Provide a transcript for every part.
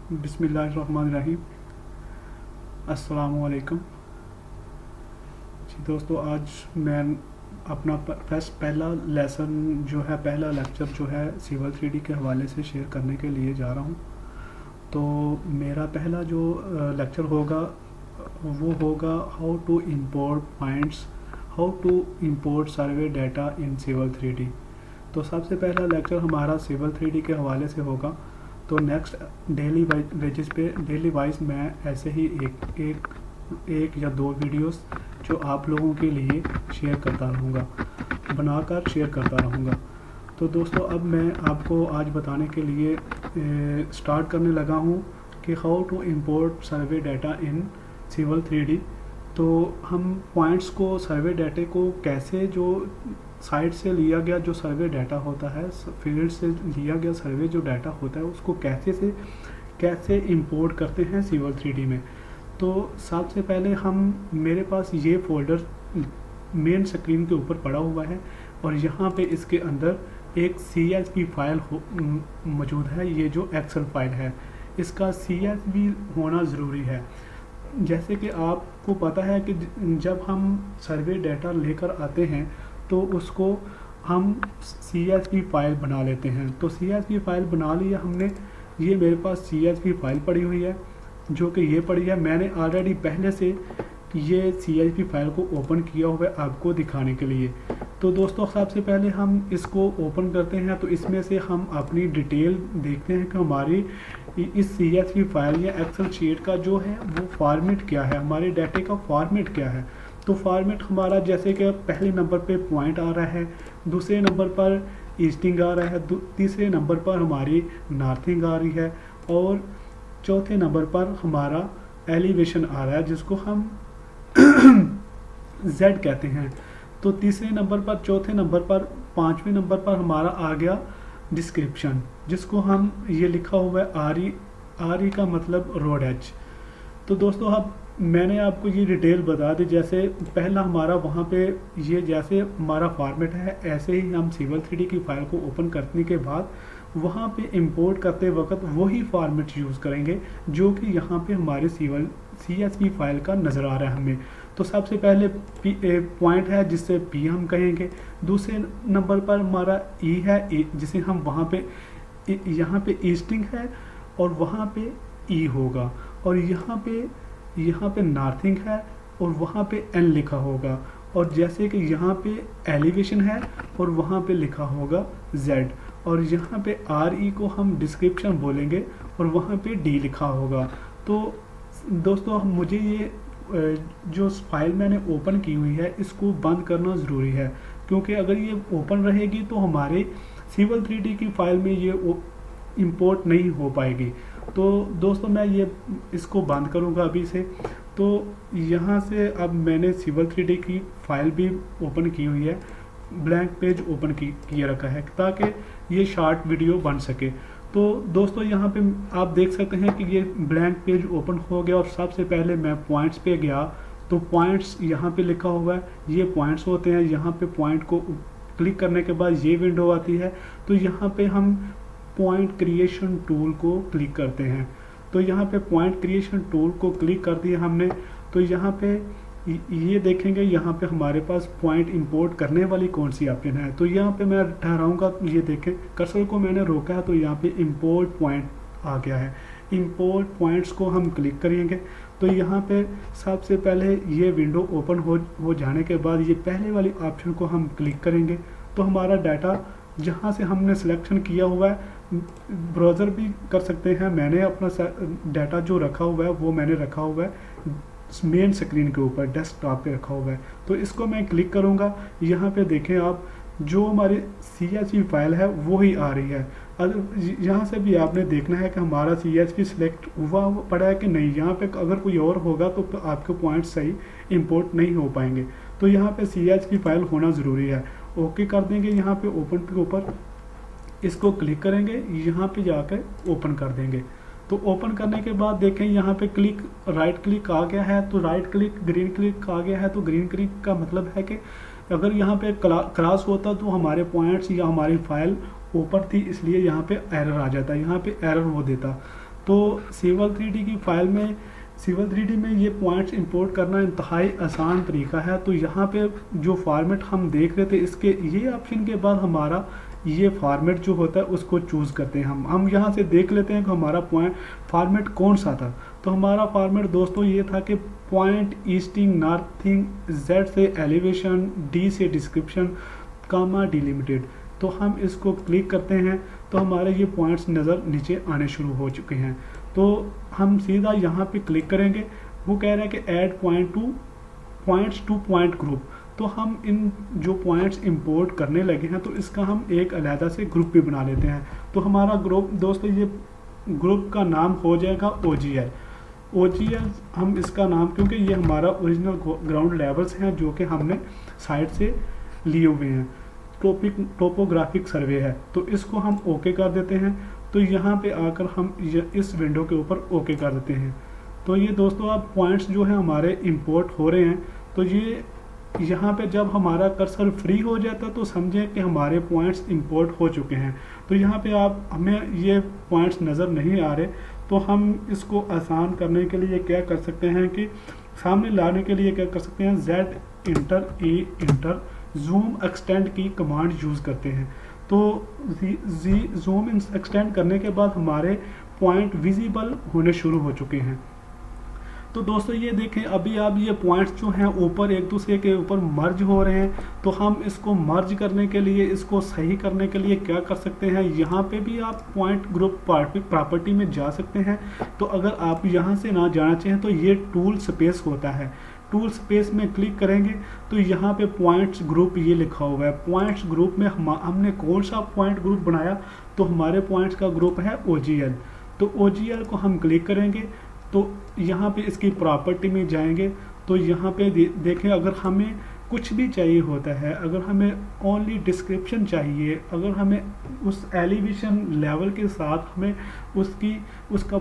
बिस्मिल्लाहिर्रहमानिर्रहीम। अस्सलामुअलैकुम जी दोस्तों, आज मैं अपना पहला लेसन जो है, पहला लेक्चर जो है सिविल 3D के हवाले से शेयर करने के लिए जा रहा हूँ। तो मेरा पहला जो लेक्चर होगा वो होगा how to import points, how to import survey data in civil 3D। तो सबसे पहला लेक्चर हमारा सिविल 3D के हवाले से होगा। तो नेक्स्ट डेली बेसिस पे डेली वाइज मैं ऐसे ही एक या दो वीडियोस जो आप लोगों के लिए शेयर करता रहूँगा, बनाकर शेयर करता रहूँगा। तो दोस्तों, अब मैं आपको आज बताने के लिए स्टार्ट करने लगा हूँ कि how to import survey data in civil 3D। तो हम पॉइंट्स को, सर्वे डाटे को कैसे, जो साइट से लिया गया जो सर्वे डाटा होता है, फील्ड से लिया गया सर्वे जो डाटा होता है, उसको कैसे इंपोर्ट करते हैं सिविल 3D में। तो सबसे पहले मेरे पास ये फोल्डर मेन स्क्रीन के ऊपर पड़ा हुआ है और यहाँ पे इसके अंदर एक CSV फाइल मौजूद है। ये जो एक्सेल फाइल है, इसका CSV होना ज़रूरी है। जैसे कि आपको पता है कि जब हम सर्वे डाटा लेकर आते हैं तो उसको हम CSV फाइल बना लेते हैं। तो CSV फाइल बना लिया हमने। ये मेरे पास CSV फाइल पड़ी हुई है, जो कि ये पड़ी है। मैंने ऑलरेडी पहले से ये CSV फाइल को ओपन किया हुआ है आपको दिखाने के लिए। तो दोस्तों, सबसे पहले हम इसको ओपन करते हैं। तो इसमें से हम अपनी डिटेल देखते हैं कि हमारी इस CSV फाइल या एक्सेल शीट का जो है वो फॉर्मेट क्या है, हमारे डाटे का फॉर्मेट क्या है। तो फॉर्मेट हमारा, जैसे कि पहले नंबर पे पॉइंट आ रहा है, दूसरे नंबर पर ईस्टिंग आ रहा है, तीसरे नंबर पर हमारी नॉर्थिंग आ रही है और चौथे नंबर पर हमारा एलिवेशन आ रहा है, जिसको हम Z कहते हैं। तो तीसरे नंबर पर, चौथे नंबर पर, पांचवें नंबर पर हमारा आ गया डिस्क्रिप्शन, जिसको हम ये लिखा हुआ है RE का मतलब रोड एज। तो दोस्तों, अब मैंने आपको ये डिटेल बता दी। जैसे पहला हमारा वहाँ पे ये जैसे हमारा फॉर्मेट है, ऐसे ही हम सिविल 3D की फाइल को ओपन करने के बाद वहाँ पे इंपोर्ट करते वक्त वही फॉर्मेट यूज़ करेंगे जो कि यहाँ पे हमारे CSV फाइल का नज़र आ रहा है हमें। तो सबसे पहले पॉइंट है, जिससे P हम कहेंगे। दूसरे नंबर पर हमारा E है, जिसे हम वहाँ पे यहाँ पे ईस्टिंग है और वहाँ पे E होगा, और यहाँ पे नॉर्थिंग है और वहाँ पे N लिखा होगा। और जैसे कि यहाँ पे एलिवेशन है और वहाँ पे लिखा होगा Z, और यहाँ पे RE को हम डिस्क्रिप्शन बोलेंगे और वहाँ पे D लिखा होगा। तो दोस्तों, मुझे ये जो फाइल मैंने ओपन की हुई है इसको बंद करना ज़रूरी है, क्योंकि अगर ये ओपन रहेगी तो हमारे सिविल 3D की फाइल में ये इंपोर्ट नहीं हो पाएगी। तो दोस्तों, मैं ये इसको बंद करूँगा अभी से। तो यहाँ से अब मैंने सिविल 3D की फाइल भी ओपन की हुई है, ब्लैंक पेज ओपन किए रखा है ताकि ये शॉर्ट वीडियो बन सके। तो दोस्तों, यहाँ पे आप देख सकते हैं कि ये ब्लैंक पेज ओपन हो गया और सबसे पहले मैं पॉइंट्स पे गया। तो पॉइंट्स यहाँ पे लिखा हुआ है, ये पॉइंट्स होते हैं। यहाँ पे पॉइंट को क्लिक करने के बाद ये विंडो आती है। तो यहाँ पे हम पॉइंट क्रिएशन टूल को क्लिक करते हैं। तो यहाँ पे पॉइंट क्रिएशन टूल को क्लिक कर दिया हमने। तो यहाँ पे ये देखेंगे, यहाँ पे हमारे पास पॉइंट इंपोर्ट करने वाली कौन सी ऑप्शन है। तो यहाँ पे मैं ठहराऊँगा, ये देखें कर्सर को मैंने रोका है तो यहाँ पे इंपोर्ट पॉइंट आ गया है। इंपोर्ट पॉइंट्स को हम क्लिक करेंगे। तो यहाँ पे सबसे पहले ये विंडो ओपन हो जाने के बाद ये पहले वाली ऑप्शन को हम क्लिक करेंगे। तो हमारा डाटा जहाँ से हमने सिलेक्शन किया हुआ है, ब्राउज़र भी कर सकते हैं। मैंने अपना डाटा जो रखा हुआ है वो मैंने रखा हुआ है मेन स्क्रीन के ऊपर, डेस्कटॉप पे रखा हुआ है। तो इसको मैं क्लिक करूँगा। यहाँ पे देखें आप, जो हमारी CSV फाइल है वो ही आ रही है। यहाँ से भी आपने देखना है कि हमारा CSV सिलेक्ट हुआ पड़ा है कि नहीं। यहाँ पे अगर कोई और होगा तो आपके पॉइंट सही इंपोर्ट नहीं हो पाएंगे। तो यहाँ पे CSV फाइल होना ज़रूरी है। ओके कर देंगे। यहाँ पे ओपन के ऊपर इसको क्लिक करेंगे, यहाँ पे जाकर ओपन कर देंगे। तो ओपन करने के बाद देखें, यहाँ पे राइट क्लिक आ गया है। तो राइट क्लिक, ग्रीन क्लिक आ गया है। तो ग्रीन क्लिक का मतलब है कि अगर यहाँ पे क्रॉस होता तो हमारे पॉइंट्स या हमारी फाइल ऊपर थी, इसलिए यहाँ पे एरर आ जाता, यहाँ पे एरर वो देता। तो सिविल 3D की फाइल में, सिविल 3D में ये पॉइंट्स इंपोर्ट करना इंतहाई आसान तरीका है। तो यहाँ पे जो फॉर्मेट हम देख रहे थे, इसके ये ऑप्शन के बाद हमारा ये फॉर्मेट जो होता है उसको चूज़ करते हैं हम यहाँ से देख लेते हैं कि हमारा पॉइंट फॉर्मेट कौन सा था। तो हमारा फॉर्मेट दोस्तों ये था कि पॉइंट, ईस्टिंग, नॉर्थिंग, जेड से एलिवेशन, डी से डिस्क्रिप्शन, कामा डिलिमिटेड। तो हम इसको क्लिक करते हैं तो हमारे ये पॉइंट्स नज़र नीचे आने शुरू हो चुके हैं। तो हम सीधा यहाँ पे क्लिक करेंगे। वो कह रहा है कि add points two point group. तो हम इन जो पॉइंट्स इंपोर्ट करने लगे हैं तो इसका हम एक अलहदा से ग्रुप भी बना लेते हैं। तो हमारा ग्रुप दोस्तों, ये ग्रुप का नाम हो जाएगा OGL। हम इसका नाम, क्योंकि ये हमारा ओरिजिनल ग्राउंड लेवल्स हैं जो कि हमने साइट से लिए हुए हैं, टोपोग्राफिक सर्वे है। तो इसको हम ओके कर देते हैं। तो यहाँ पे आकर हम इस विंडो के ऊपर ओके कर देते हैं। तो ये दोस्तों अब पॉइंट्स जो है हमारे इंपोर्ट हो रहे हैं। तो ये यहाँ पे जब हमारा कर्सर फ्री हो जाता है तो समझें कि हमारे पॉइंट्स इंपोर्ट हो चुके हैं। तो यहाँ पे आप हमें ये पॉइंट्स नज़र नहीं आ रहे, तो हम इसको आसान करने के लिए क्या कर सकते हैं कि सामने लाने के लिए क्या कर सकते हैं, Z इंटर जूम एक्सटेंड की कमांड यूज़ करते हैं। तो जूम एक्सटेंड करने के बाद हमारे पॉइंट विजिबल होने शुरू हो चुके हैं। तो दोस्तों ये देखें, अभी आप ये पॉइंट्स जो हैं ऊपर एक दूसरे के ऊपर मर्ज हो रहे हैं। तो हम इसको मर्ज करने के लिए, इसको सही करने के लिए क्या कर सकते हैं, यहाँ पे भी आप पॉइंट ग्रुप प्रॉपर्टी में जा सकते हैं। तो अगर आप यहाँ से ना जाना चाहें तो ये टूल स्पेस होता है, टूल स्पेस में क्लिक करेंगे तो यहाँ पे पॉइंट्स ग्रुप ये लिखा हुआ है। पॉइंट्स ग्रुप में हमने कौन सा पॉइंट ग्रुप बनाया, तो हमारे पॉइंट्स का ग्रुप है OGL। तो OGL को हम क्लिक करेंगे तो यहाँ पे इसकी प्रॉपर्टी में जाएंगे। तो यहाँ पे देखें, अगर हमें कुछ भी चाहिए होता है, अगर हमें ओनली डिस्क्रिप्शन चाहिए, अगर हमें उस एलिवेशन लेवल के साथ हमें उसका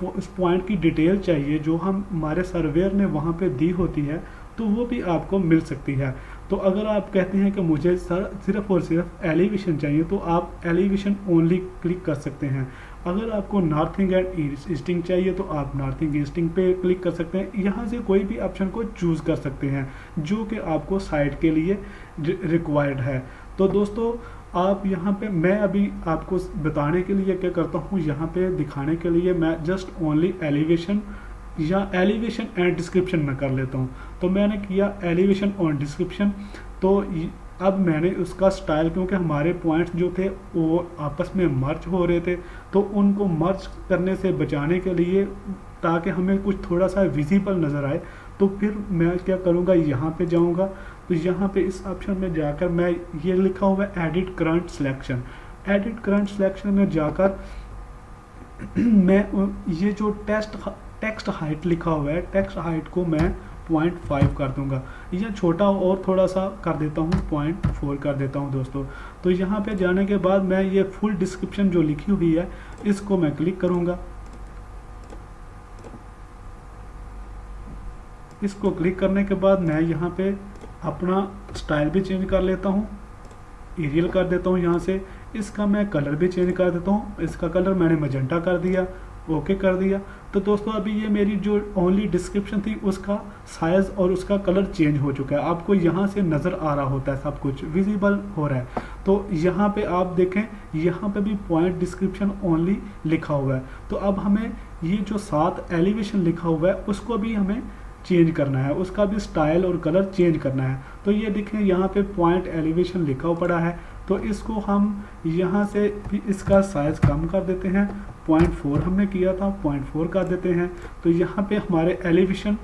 उस पॉइंट की डिटेल चाहिए जो हमारे सर्वेयर ने वहाँ पे दी होती है, तो वो भी आपको मिल सकती है। तो अगर आप कहते हैं कि मुझे सिर्फ और सिर्फ एलिवेशन चाहिए तो आप एलिवेशन ओनली क्लिक कर सकते हैं। अगर आपको नॉर्थिंग एंड ईस्टिंग चाहिए तो आप नॉर्थिंग ईस्टिंग पे क्लिक कर सकते हैं। यहाँ से कोई भी ऑप्शन को चूज़ कर सकते हैं जो कि आपको साइट के लिए रिक्वायर्ड है। तो दोस्तों आप यहाँ पे, मैं अभी आपको बताने के लिए क्या करता हूँ, यहाँ पे दिखाने के लिए मैं जस्ट ओनली एलिवेशन या एलिवेशन एंड डिस्क्रिप्शन में कर लेता हूँ। तो मैंने किया एलिवेशन और डिस्क्रिप्शन। तो अब मैंने उसका स्टाइल, क्योंकि हमारे पॉइंट्स जो थे वो आपस में मर्ज हो रहे थे, तो उनको मर्ज करने से बचाने के लिए, ताकि हमें कुछ थोड़ा सा विजिबल नज़र आए, तो फिर मैं क्या करूँगा, यहाँ पे जाऊँगा। तो यहाँ पे इस ऑप्शन में जाकर मैं, ये लिखा हुआ है edit current selection, edit current selection में जाकर मैं ये जो टेक्स्ट हाइट लिखा हुआ है, टेक्स्ट हाइट को मैं 0.5 कर दूंगा, या छोटा और थोड़ा सा कर देता हूँ, 0.4 कर देता हूँ दोस्तों। तो यहाँ पे जाने के बाद मैं ये फुल डिस्क्रिप्शन जो लिखी हुई है इसको मैं क्लिक करूँगा। इसको क्लिक करने के बाद मैं यहाँ पे अपना स्टाइल भी चेंज कर लेता हूँ, एरियल कर देता हूँ यहाँ से। इसका मैं कलर भी चेंज कर देता हूँ, इसका कलर मैंने मजेंटा कर दिया, ओके कर दिया। तो दोस्तों अभी ये मेरी जो ओनली डिस्क्रिप्शन थी उसका साइज़ और उसका कलर चेंज हो चुका है। आपको यहाँ से नज़र आ रहा होता है, सब कुछ विजिबल हो रहा है। तो यहाँ पे आप देखें, यहाँ पे भी पॉइंट डिस्क्रिप्शन ओनली लिखा हुआ है। तो अब हमें ये जो साथ एलिवेशन लिखा हुआ है उसको भी हमें चेंज करना है, उसका भी स्टाइल और कलर चेंज करना है। तो ये देखें यहाँ पे पॉइंट एलिवेशन लिखा हुआ पड़ा है। तो इसको हम यहाँ से भी इसका साइज़ कम कर देते हैं, 0.4 हमने किया था, 0.4 कर देते हैं। तो यहाँ पे हमारे एलिवेशन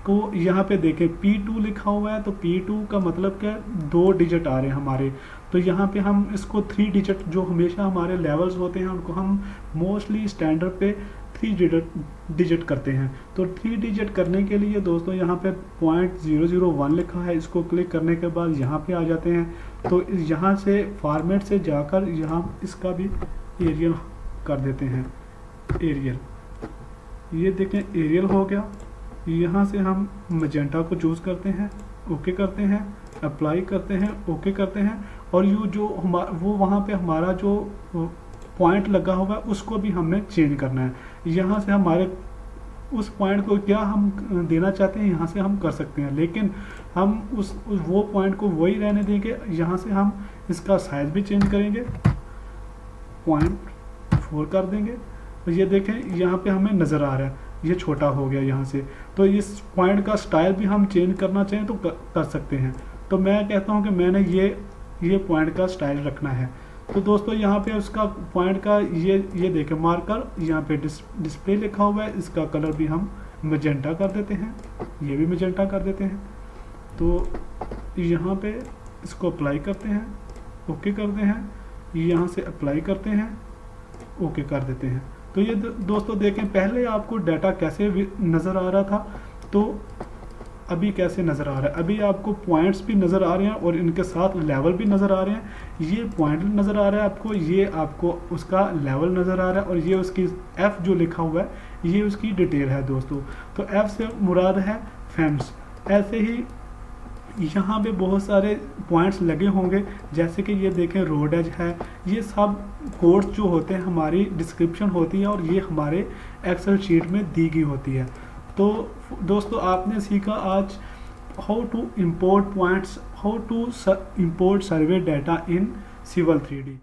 को यहाँ पे देखें P2 लिखा हुआ है। तो P2 का मतलब क्या, 2 डिजिट आ रहे हैं हमारे। तो यहाँ पे हम इसको 3 डिजिट, जो हमेशा हमारे लेवल्स होते हैं उनको हम मोस्टली स्टैंडर्ड पे 3 डिजिट करते हैं। तो 3 डिजिट करने के लिए दोस्तों यहाँ पे 0.001 लिखा है, इसको क्लिक करने के बाद यहाँ पे आ जाते हैं। तो यहाँ से फॉर्मेट से जाकर यहाँ इसका भी एरियल कर देते हैं, एरियल। ये देखें एरियल हो गया। यहाँ से हम मजेंटा को चूज़ करते हैं, ओके करते हैं, अप्लाई करते हैं, ओके करते हैं। और ये जो वो वहाँ पे हमारा जो पॉइंट लगा हुआ है उसको भी हमने चेंज करना है। यहाँ से हमारे उस पॉइंट को क्या हम देना चाहते हैं यहाँ से हम कर सकते हैं, लेकिन हम वो पॉइंट को वही रहने देंगे। यहाँ से हम इसका साइज भी चेंज करेंगे, 0.4 कर देंगे। तो ये देखें यहाँ पे हमें नज़र आ रहा है ये छोटा हो गया यहाँ से। तो इस पॉइंट का स्टाइल भी हम चेंज करना चाहें तो कर सकते हैं। तो मैं कहता हूँ कि मैंने ये पॉइंट का स्टाइल रखना है। तो दोस्तों यहाँ पे उसका पॉइंट का ये देखें मार्कर, यहाँ पे डिस्प्ले लिखा हुआ है, इसका कलर भी हम मैजेंटा कर देते हैं, ये भी मैजेंटा कर देते हैं। तो यहाँ पे इसको अप्लाई करते हैं, ओके करते हैं, यहाँ से अप्लाई करते हैं, ओके कर देते हैं। तो ये दोस्तों देखें पहले आपको डाटा कैसे नज़र आ रहा था, तो अभी कैसे नज़र आ रहा है। अभी आपको पॉइंट्स भी नज़र आ रहे हैं और इनके साथ लेवल भी नज़र आ रहे हैं। ये पॉइंट नज़र आ रहा है आपको, ये आपको उसका लेवल नज़र आ रहा है, और ये उसकी F जो लिखा हुआ है ये उसकी डिटेल है दोस्तों। तो F से मुराद है फैम्स। ऐसे ही यहाँ पे बहुत सारे पॉइंट्स लगे होंगे, जैसे कि ये देखें रोड एज है। ये सब कोड्स जो होते हैं हमारी डिस्क्रिप्शन होती है और ये हमारे एक्सेल शीट में दी गई होती है। तो दोस्तों आपने सीखा आज how to import points, how to import survey data in Civil 3D।